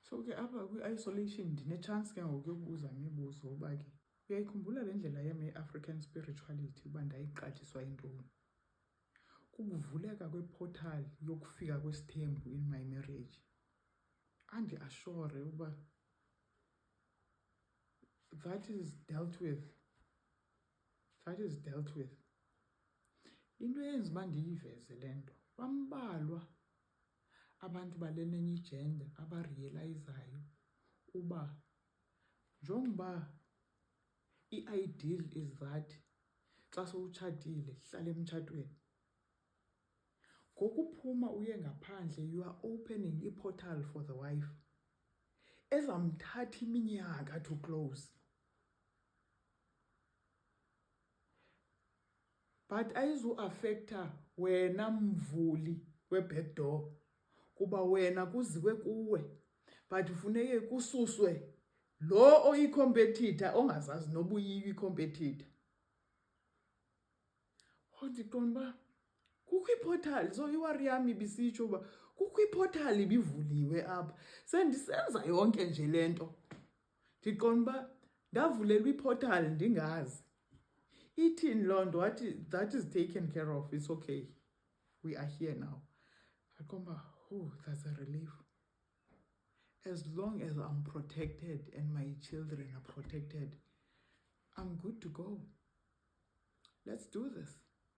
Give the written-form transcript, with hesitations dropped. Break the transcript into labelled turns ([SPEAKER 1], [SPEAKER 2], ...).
[SPEAKER 1] So ke apha kwi-isolation ndine-chance ke ngoku yokubuza imibuzo uba ke uyayikhumbula le ndlela yam ye-African spirituality uba ndayiqaliswa yintoni? Kukuvuleka kweportal yokufika kwesithembu in my marriage. Andi-ashore uba that is dealt with. Into eyenza uba ndiyiveze le nto, bambalwa abantu balenenye igender abariyelayizayo uba njengoba i-ideal is that xa sowutshatile hlala emtshatweni. Ngokuphuma uye ngaphandle, you are opening i-portal for the wife ezamthatha iminyaka to close. But ayizuafektha wena mvuli we-back door kuba wena kuziwe kuwe, but funeke kususwe lo oyi-competitor ongazazi noba uyi-competitor. Ndiqonda uba kukho iportal, so iwari yam ibisitsho uba kukho iportal ibivuliwe apha. Sendisenza yonke nje le nto ndiqonda uba ndavulelwa iportal ndingazi. Ithini loo nto? Wathi that is taken care of, it's okay, we are here now. Ndaqonda uba that's a relief. As long as I'm protected and my children are protected, I'm good to go. Let's do this.